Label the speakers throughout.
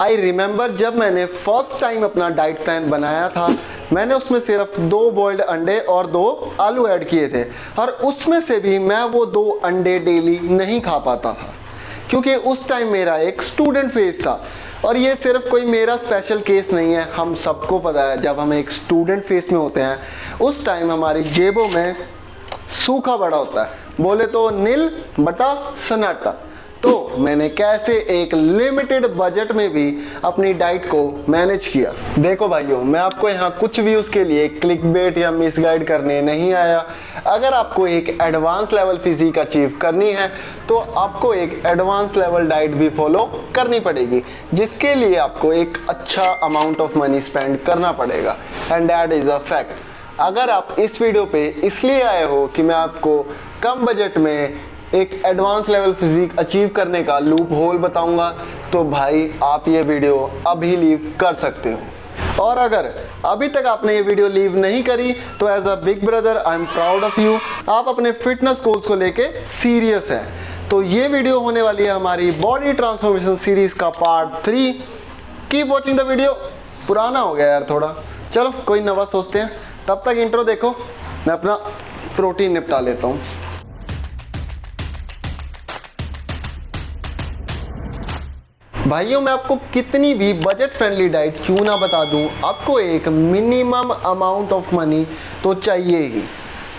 Speaker 1: I remember जब मैंने first time अपना डाइट प्लान बनाया था, मैंने उसमें सिर्फ 2 बॉइल्ड अंडे और 2 आलू ऐड किए थे, और उसमें से भी मैं वो 2 अंडे डेली नहीं खा पाता था क्योंकि उस टाइम मेरा एक स्टूडेंट फेज था। और ये सिर्फ कोई मेरा स्पेशल केस नहीं है, हम सबको पता है जब हम एक स्टूडेंट फेज में होते हैं उस टाइम हमारी जेबों में सूखा बड़ा होता है, बोले तो नील बटा सन्नाटा। तो मैंने कैसे एक लिमिटेड बजट में भी अपनी डाइट को मैनेज किया। देखो भाइयों, मैं आपको यहाँ कुछ व्यूज के लिए क्लिकबेट या मिसगाइड करने नहीं आया। अगर आपको एक एडवांस लेवल फिजिक अचीव करनी है तो आपको एक एडवांस लेवल डाइट भी फॉलो करनी पड़ेगी, जिसके लिए आपको एक अच्छा अमाउंट ऑफ मनी स्पेंड करना पड़ेगा, and that is a fact. अगर आप इस वीडियो पे इसलिए आए हो कि मैं आपको कम बजट में एक एडवांस लेवल फिजिक अचीव करने का लूप होल बताऊंगा, तो भाई आप ये वीडियो अभी लीव कर सकते हो। और अगर अभी तक आपने ये वीडियो लीव नहीं करी तो as a big brother I am proud of you, आप अपने फिटनेस गोल्स को लेके सीरियस हैं। तो ये वीडियो होने वाली है हमारी बॉडी ट्रांसफॉर्मेशन सीरीज का part 3। Keep watching the video. पुराना हो गया यार थोड़ा, चलो कोई नवा सोचते हैं। तब तक इंट्रो देखो, मैं अपना प्रोटीन निपटा लेता हूँ। भाइयों, मैं आपको कितनी भी बजट फ्रेंडली डाइट क्यों ना बता दूं, आपको एक मिनिमम अमाउंट ऑफ मनी तो चाहिए ही।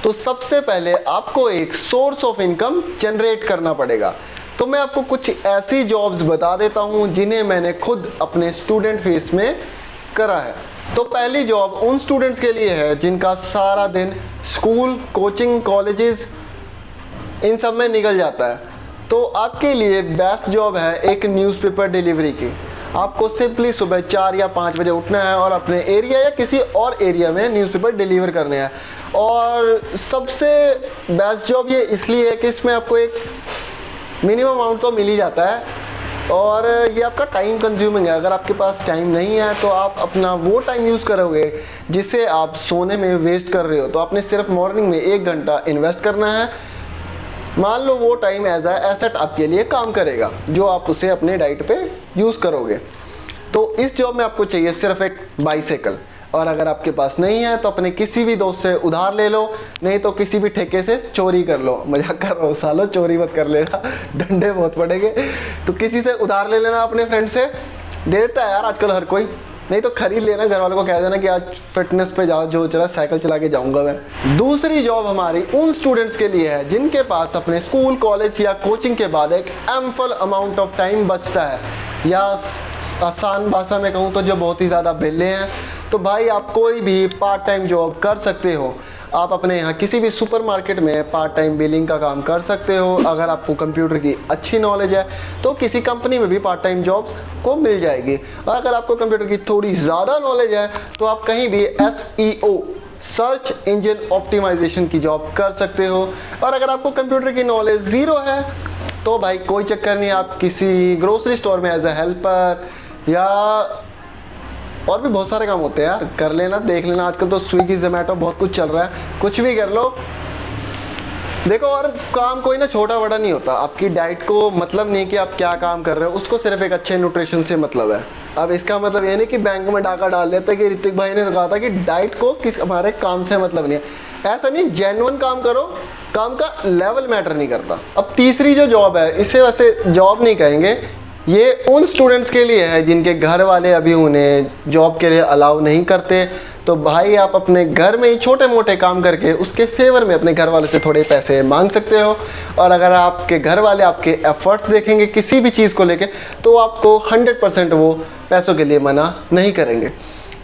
Speaker 1: तो सबसे पहले आपको एक सोर्स ऑफ इनकम जनरेट करना पड़ेगा। तो मैं आपको कुछ ऐसी जॉब्स बता देता हूं जिन्हें मैंने खुद अपने स्टूडेंट फेस में करा है। तो पहली जॉब उन स्टूडेंट्स के लिए है जिनका सारा दिन स्कूल, कोचिंग, कॉलेजेस इन सब में निकल जाता है। तो आपके लिए बेस्ट जॉब है एक न्यूज़पेपर डिलीवरी की। आपको सिंपली सुबह 4 या 5 बजे उठना है और अपने एरिया या किसी और एरिया में न्यूज़पेपर डिलीवर करने हैं। और सबसे बेस्ट जॉब ये इसलिए है कि इसमें आपको एक मिनिमम अमाउंट तो मिल ही जाता है, और ये आपका टाइम कंज्यूमिंग है। अगर आपके पास टाइम नहीं है तो आप अपना वो टाइम यूज़ करोगे जिसे आप सोने में वेस्ट कर रहे हो। तो आपने सिर्फ मॉर्निंग में 1 घंटा इन्वेस्ट करना है। मान लो वो टाइम एज अ एसेट आपके लिए काम करेगा, जो आप उसे अपने डाइट पे यूज़ करोगे। तो इस जॉब में आपको चाहिए सिर्फ एक बाइसाइकिल, और अगर आपके पास नहीं है तो अपने किसी भी दोस्त से उधार ले लो, नहीं तो किसी भी ठेके से चोरी कर लो। मजाक कर रहा हूँ सालो, चोरी मत कर लेना, डंडे बहुत पड़ेंगे। तो किसी से उधार ले लेना, अपने फ्रेंड से। दे देता है यार आजकल हर कोई, नहीं तो खरीद लेना। घर वालों को कह देना कि आज फिटनेस पे जाओ, जो चला साइकिल चला के जाऊंगा मैं। दूसरी जॉब हमारी उन स्टूडेंट्स के लिए है जिनके पास अपने स्कूल, कॉलेज या कोचिंग के बाद एक एम्पल अमाउंट ऑफ टाइम बचता है, या आसान भाषा में कहूँ तो जो बहुत ही ज़्यादा बेले हैं। तो भाई आप कोई भी पार्ट टाइम जॉब कर सकते हो। आप अपने यहाँ किसी भी सुपरमार्केट में पार्ट टाइम बिलिंग का काम कर सकते हो। अगर आपको कंप्यूटर की अच्छी नॉलेज है तो किसी कंपनी में भी पार्ट टाइम जॉब्स को मिल जाएगी। और अगर आपको कंप्यूटर की थोड़ी ज़्यादा नॉलेज है तो आप कहीं भी SEO, सर्च इंजन ऑप्टिमाइजेशन की जॉब कर सकते हो। और अगर आपको कंप्यूटर की नॉलेज ज़ीरो है तो भाई कोई चक्कर नहीं, आप किसी ग्रोसरी स्टोर में एज ए हेल्पर या और भी बहुत सारे काम होते हैं यार, कर लेना, देख लेना। आजकल तो स्विगी, जोमेटो बहुत कुछ चल रहा है, कुछ भी कर लो। देखो, और काम कोई ना छोटा बड़ा नहीं होता। आपकी डाइट को मतलब नहीं कि आप क्या काम कर रहे हो, उसको सिर्फ एक अच्छे न्यूट्रिशन से मतलब है। अब इसका मतलब ये नहीं कि बैंक में डाका डाल देता है कि ऋतिक भाई ने कहा था कि डाइट को किस हमारे काम से मतलब नहीं है। ऐसा नहीं, जेन्युइन काम करो, काम का लेवल मैटर नहीं करता। अब तीसरी जो जॉब है, इसे वैसे जॉब नहीं कहेंगे, ये उन स्टूडेंट्स के लिए है जिनके घर वाले अभी उन्हें जॉब के लिए अलाउ नहीं करते। तो भाई आप अपने घर में ही छोटे मोटे काम करके उसके फेवर में अपने घर वालों से थोड़े पैसे मांग सकते हो। और अगर आपके घर वाले आपके एफर्ट्स देखेंगे किसी भी चीज़ को लेके तो आपको 100% वो पैसों के लिए मना नहीं करेंगे।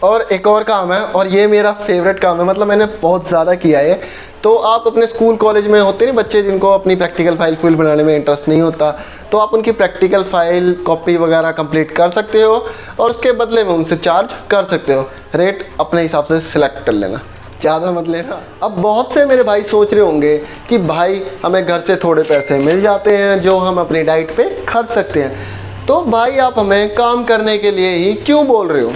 Speaker 1: और एक और काम है, और ये मेरा फेवरेट काम है, मतलब मैंने बहुत ज़्यादा किया है। तो आप अपने स्कूल कॉलेज में होते नहीं बच्चे जिनको अपनी प्रैक्टिकल फाइल फुल बनाने में इंटरेस्ट नहीं होता, तो आप उनकी प्रैक्टिकल फाइल, कॉपी वगैरह कंप्लीट कर सकते हो और उसके बदले में उनसे चार्ज कर सकते हो। रेट अपने हिसाब से सिलेक्ट कर लेना, ज़्यादा मत लेना। अब बहुत से मेरे भाई सोच रहे होंगे कि भाई हमें घर से थोड़े पैसे मिल जाते हैं जो हम अपनी डाइट पे खर्च सकते हैं। तो भाई आप हमें काम करने के लिए ही क्यों बोल रहे हो?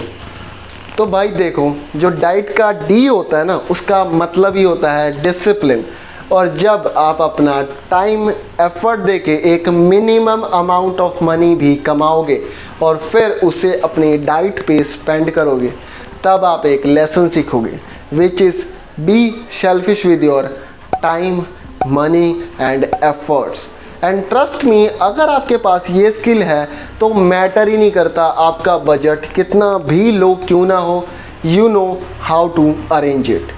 Speaker 1: तो भाई देखो, जो डाइट का डी होता है ना, उसका मतलब ही होता है डिसिप्लिन। और जब आप अपना टाइम एफर्ट देके एक मिनिमम अमाउंट ऑफ मनी भी कमाओगे और फिर उसे अपनी डाइट पे स्पेंड करोगे, तब आप एक लेसन सीखोगे, which is be selfish with your time, money and efforts. And trust me, अगर आपके पास ये स्किल है तो मैटर ही नहीं करता आपका बजट कितना भी लो क्यों ना हो, you know how to arrange it.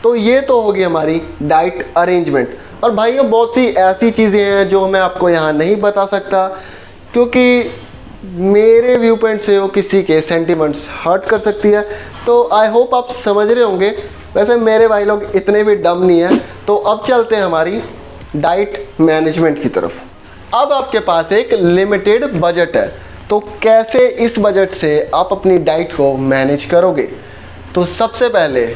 Speaker 1: तो ये तो होगी हमारी डाइट अरेंजमेंट। और भाइयों, बहुत सी ऐसी चीज़ें हैं जो मैं आपको यहाँ नहीं बता सकता, क्योंकि मेरे व्यू पॉइंट से वो किसी के सेंटिमेंट्स हर्ट कर सकती है। तो आई होप आप समझ रहे होंगे। वैसे मेरे भाई लोग इतने भी डम नहीं हैं। तो अब चलते हैं हमारी डाइट मैनेजमेंट की तरफ। अब आपके पास एक लिमिटेड बजट है, तो कैसे इस बजट से आप अपनी डाइट को मैनेज करोगे? तो सबसे पहले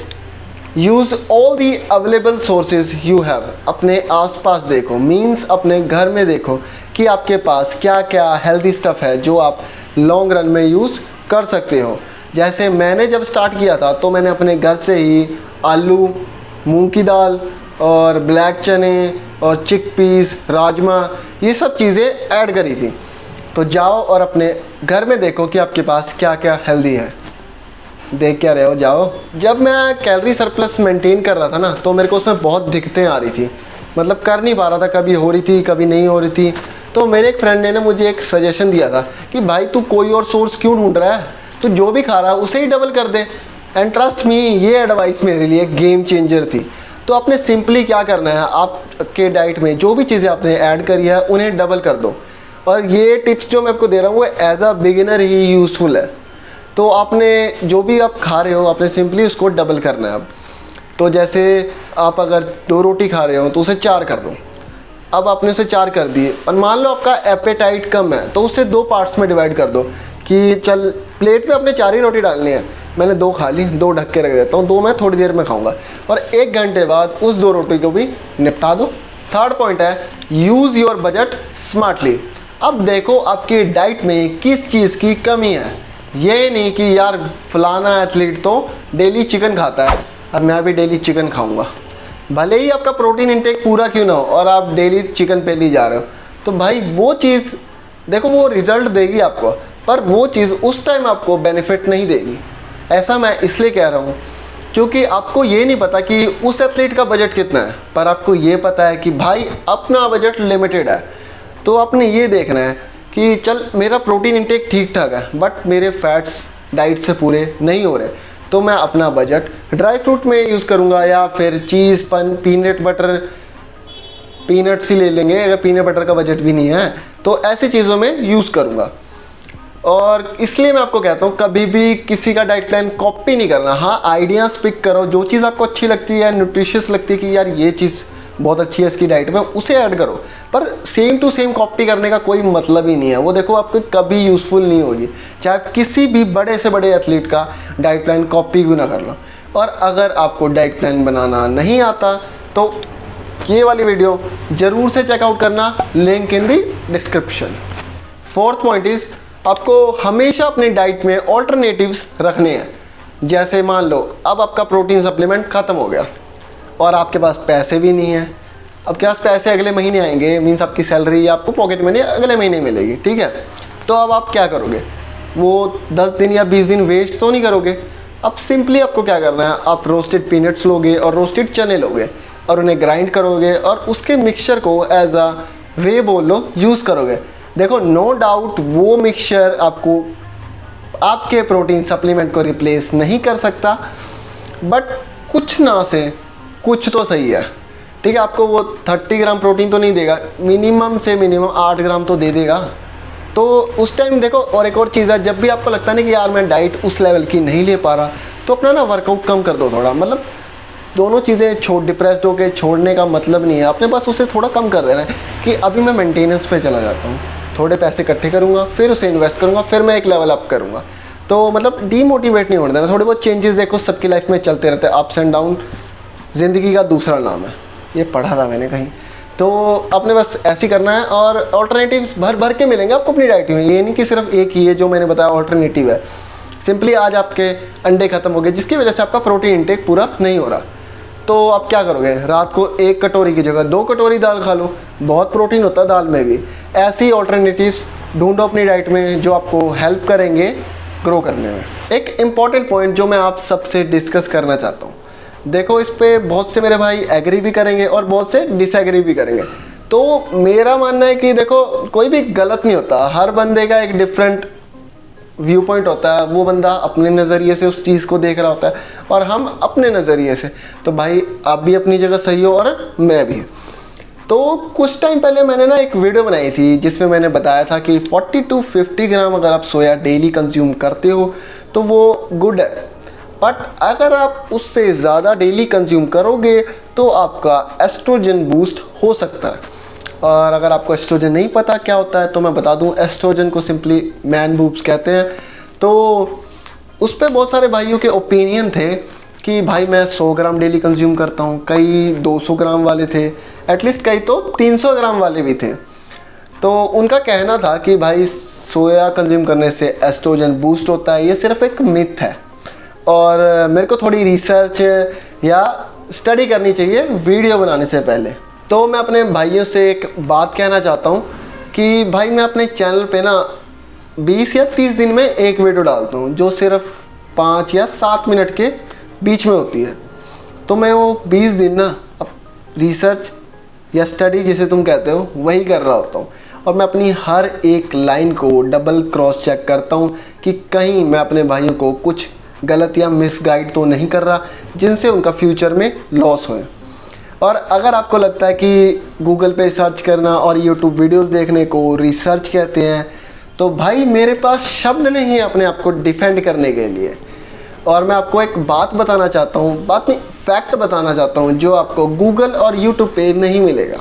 Speaker 1: use all the available sources you have. अपने आसपास देखो, मीन्स अपने घर में देखो कि आपके पास क्या क्या हेल्दी स्टफ़ है जो आप लॉन्ग रन में यूज़ कर सकते हो। जैसे मैंने जब स्टार्ट किया था तो मैंने अपने घर से ही आलू, मूंग की दाल और ब्लैक चने और चिकपीस, राजमा, ये सब चीज़ें ऐड करी थी। तो जाओ और अपने घर में देखो कि आपके पास क्या क्या हेल्दी है। देख क्या रहे हो, जाओ। जब मैं कैलोरी सरप्लस मेंटेन कर रहा था ना, तो मेरे को उसमें बहुत दिक्कतें आ रही थी, मतलब कर नहीं पा रहा था, कभी हो रही थी कभी नहीं हो रही थी। तो मेरे एक फ्रेंड ने ना मुझे एक सजेशन दिया था कि भाई तू कोई और सोर्स क्यों ढूंढ रहा है, तो जो भी खा रहा है उसे ही डबल कर दे। एंड ट्रस्ट मी, ये एडवाइस मेरे लिए गेम चेंजर थी। तो आपने सिंपली क्या करना है, आपके डाइट में जो भी चीज़ें आपने ऐड करी है उन्हें डबल कर दो। और ये टिप्स जो मैं आपको दे रहा हूँ वो एज अ बिगिनर ही यूज़फुल है। तो आपने जो भी आप खा रहे हो आपने सिंपली उसको डबल करना है। अब तो जैसे आप अगर 2 रोटी खा रहे हो तो उसे 4 कर दो। अब आपने उसे 4 कर दिए और मान लो आपका एपेटाइट कम है तो उसे 2 पार्ट्स में डिवाइड कर दो कि चल प्लेट में अपने 4 ही रोटी डालनी है, मैंने 2 खा ली, 2 ढक के रख देता हूँ, 2 मैं थोड़ी देर में खाऊंगा और 1 घंटे बाद उस 2 रोटी को भी निपटा दो। थर्ड पॉइंट है यूज़ योर बजट स्मार्टली। अब देखो आपकी डाइट में किस चीज़ की कमी है। ये नहीं कि यार फलाना एथलीट तो डेली चिकन खाता है, अब मैं भी डेली चिकन खाऊंगा। भले ही आपका प्रोटीन इंटेक पूरा क्यों ना हो और आप डेली चिकन पे नहीं जा रहे हो, तो भाई वो चीज़ देखो वो रिजल्ट देगी आपको, पर वो चीज़ उस टाइम आपको बेनिफिट नहीं देगी। ऐसा मैं इसलिए कह रहा हूँ क्योंकि आपको ये नहीं पता कि उस एथलीट का बजट कितना है, पर आपको ये पता है कि भाई अपना बजट लिमिटेड है। तो आपने ये देखना है कि चल मेरा प्रोटीन इंटेक ठीक ठाक है बट मेरे फैट्स डाइट से पूरे नहीं हो रहे, तो मैं अपना बजट ड्राई फ्रूट में यूज़ करूँगा या फिर चीज़, पीनट बटर, पीनट्स ही ले लेंगे अगर पीनट बटर का बजट भी नहीं है, तो ऐसी चीज़ों में यूज़ करूँगा। और इसलिए मैं आपको कहता हूँ कभी भी किसी का डाइट प्लान कॉपी नहीं करना। हाँ, आइडियाज़ पिक करो, जो चीज़ आपको अच्छी लगती है, न्यूट्रिशियस लगती है कि यार ये चीज़ बहुत अच्छी है इसकी डाइट में, उसे ऐड करो। पर सेम टू सेम कॉपी करने का कोई मतलब ही नहीं है, वो देखो आपको कभी यूज़फुल नहीं होगी, चाहे आप किसी भी बड़े से बड़े एथलीट का डाइट प्लान कॉपी क्यों ना कर लो। और अगर आपको डाइट प्लान बनाना नहीं आता तो ये वाली वीडियो ज़रूर से चेकआउट करना, link in the description. Fourth point is आपको हमेशा अपनी डाइट में ऑल्टरनेटिव्स रखने हैं। जैसे मान लो अब आपका प्रोटीन सप्लीमेंट ख़त्म हो गया और आपके पास पैसे भी नहीं है। अब क्या पैसे अगले महीने आएंगे, मीन्स आपकी सैलरी या आपको पॉकेट मनी अगले महीने मिलेगी, ठीक है। तो अब आप क्या करोगे, वो 10 दिन या 20 दिन वेस्ट तो नहीं करोगे। अब सिंपली आपको क्या करना है, आप रोस्टेड पीनट्स लोगे और रोस्टेड चने लोगे और उन्हें ग्राइंड करोगे और उसके मिक्सचर को एज अ वे बोल लो यूज़ करोगे। देखो नो डाउट वो मिक्सचर आपको आपके प्रोटीन सप्लीमेंट को रिप्लेस नहीं कर सकता, बट कुछ ना से कुछ तो सही है, ठीक है। आपको वो 30 ग्राम प्रोटीन तो नहीं देगा, मिनिमम से मिनिमम 8 ग्राम तो दे देगा। तो उस टाइम देखो, और एक और चीज़ है, जब भी आपको लगता है ना कि यार मैं डाइट उस लेवल की नहीं ले पा रहा, तो अपना ना वर्कआउट कम कर दो थोड़ा। मतलब दोनों चीज़ें डिप्रेस्ड होकर छोड़ने का मतलब नहीं है, आपने बस उसे थोड़ा कम कर देना है कि अभी मैं मेंटेनेंस पे चला जाता हूँ, थोड़े पैसे इकट्ठे करूँगा, फिर उसे इन्वेस्ट करूँगा, फिर मैं एक लेवल अप करूँगा। तो मतलब डीमोटिवेट नहीं होने देना। थोड़े बहुत चेंजेस देखो सबकी लाइफ में चलते रहते हैं, अप्स एंड डाउन ज़िंदगी का दूसरा नाम है, ये पढ़ा था मैंने कहीं। तो आपने बस ऐसे ही करना है और ऑल्टरनेटिव्स भर भर के मिलेंगे आपको अपनी डाइट में। ये नहीं कि सिर्फ एक ही है जो मैंने बताया ऑल्टरनेटिव है। सिंपली आज आपके अंडे ख़त्म हो गए जिसकी वजह से आपका प्रोटीन इंटेक पूरा नहीं हो रहा, तो आप क्या करोगे, रात को 1 कटोरी की जगह 2 कटोरी दाल खा लो, बहुत प्रोटीन होता है दाल में भी। ऐसी ऑल्टरनेटिव्स ढूंढो अपनी डाइट में जो आपको हेल्प करेंगे ग्रो करने में। एक इम्पॉर्टेंट पॉइंट जो मैं आप सबसे डिस्कस करना चाहता हूँ, देखो इस पे बहुत से मेरे भाई एग्री भी करेंगे और बहुत से डिसएग्री भी करेंगे। तो मेरा मानना है कि देखो कोई भी गलत नहीं होता, हर बंदे का एक डिफरेंट व्यू पॉइंट होता है, वो बंदा अपने नज़रिए से उस चीज़ को देख रहा होता है और हम अपने नज़रिए से। तो भाई आप भी अपनी जगह सही हो और मैं भी। तो कुछ टाइम पहले मैंने ना एक वीडियो बनाई थी जिसमें मैंने बताया था कि 40 to 50 ग्राम अगर आप सोया डेली कंज्यूम करते हो तो वो गुड है, बट अगर आप उससे ज़्यादा डेली कंज्यूम करोगे तो आपका एस्ट्रोजन बूस्ट हो सकता है। और अगर आपको एस्ट्रोजन नहीं पता क्या होता है तो मैं बता दूं, एस्ट्रोजन को सिंपली मैन बूब्स कहते हैं। तो उस पर बहुत सारे भाइयों के ओपिनियन थे कि भाई मैं 100 ग्राम डेली कंज्यूम करता हूं, कई 200 ग्राम वाले थे, एटलीस्ट कई तो 300 ग्राम वाले भी थे। तो उनका कहना था कि भाई सोया कंज्यूम करने से एस्ट्रोजन बूस्ट होता है, ये सिर्फ एक मिथ है और मेरे को थोड़ी रिसर्च या स्टडी करनी चाहिए वीडियो बनाने से पहले। तो मैं अपने भाइयों से एक बात कहना चाहता हूँ कि भाई मैं अपने चैनल पे ना 20 या 30 दिन में एक वीडियो डालता हूँ जो सिर्फ 5 या 7 मिनट के बीच में होती है। तो मैं वो 20 दिन ना अब रिसर्च या स्टडी जिसे तुम कहते हो वही कर रहा होता हूँ और मैं अपनी हर एक लाइन को डबल क्रॉस चेक करता हूँ कि कहीं मैं अपने भाइयों को कुछ गलत या मिसगाइड तो नहीं कर रहा जिनसे उनका फ्यूचर में लॉस होए। और अगर आपको लगता है कि गूगल पे सर्च करना और यूट्यूब वीडियोस देखने को रिसर्च कहते हैं तो भाई मेरे पास शब्द नहीं है अपने आप को डिफेंड करने के लिए। और मैं आपको एक बात बताना चाहता हूँ, बात नहीं फैक्ट बताना चाहता हूँ जो आपको गूगल और यूट्यूब पे नहीं मिलेगा।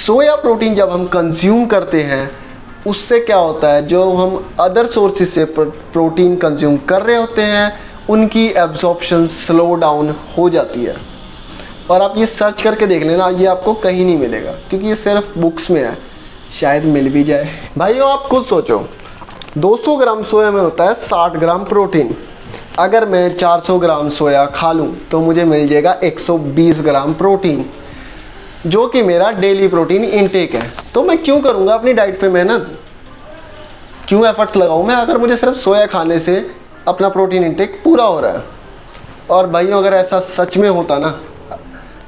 Speaker 1: सोया प्रोटीन जब हम कंज्यूम करते हैं उससे क्या होता है, जो हम अदर सोर्सेज से प्रोटीन कंज्यूम कर रहे होते हैं उनकी एब्जॉर्प्शन स्लो डाउन हो जाती है। और आप ये सर्च करके देख लेना, ये आपको कहीं नहीं मिलेगा क्योंकि ये सिर्फ बुक्स में है, शायद मिल भी जाए। भाइयों आप खुद सोचो, 200 ग्राम सोया में होता है 60 ग्राम प्रोटीन। अगर मैं 400 ग्राम सोया खा लूँ तो मुझे मिल जाएगा 120 ग्राम प्रोटीन, जो कि मेरा डेली प्रोटीन इनटेक है। तो मैं क्यों करूँगा अपनी डाइट पे मेहनत, क्यों एफर्ट्स लगाऊँ मैं अगर मुझे सिर्फ सोया खाने से अपना प्रोटीन इनटेक पूरा हो रहा है। और भाइयों अगर ऐसा सच में होता ना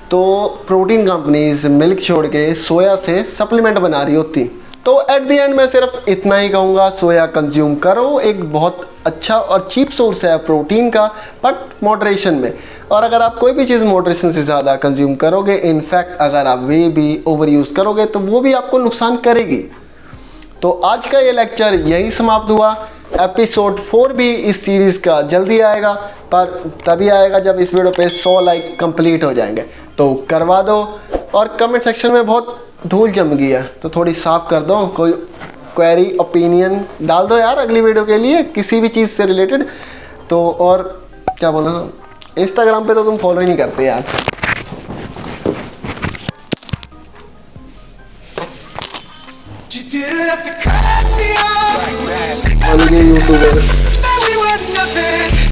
Speaker 1: तो प्रोटीन कंपनीज मिल्क छोड़ के सोया से सप्लीमेंट बना रही होती। तो एट द एंड मैं सिर्फ इतना ही कहूँगा, सोया कंज्यूम करो, एक बहुत अच्छा और चीप सोर्स है प्रोटीन का, बट मॉडरेशन में। और अगर आप कोई भी चीज़ मॉडरेशन से ज़्यादा कंज्यूम करोगे, इनफैक्ट अगर आप वे भी ओवर यूज़ करोगे तो वो भी आपको नुकसान करेगी। तो आज का ये लेक्चर यही समाप्त हुआ। एपिसोड 4 भी इस सीरीज़ का जल्दी आएगा, पर तभी आएगा जब इस वीडियो पे 100 लाइक कंप्लीट हो जाएंगे। तो करवा दो और कमेंट सेक्शन में बहुत धूल जम गई है तो थोड़ी साफ़ कर दो, कोई क्वेरी ओपिनियन डाल दो यार अगली वीडियो के लिए किसी भी चीज़ से रिलेटेड। तो और क्या बोला, इंस्टाग्राम पे तो तुम फॉलो ही नहीं करते यार। यूट्यूबर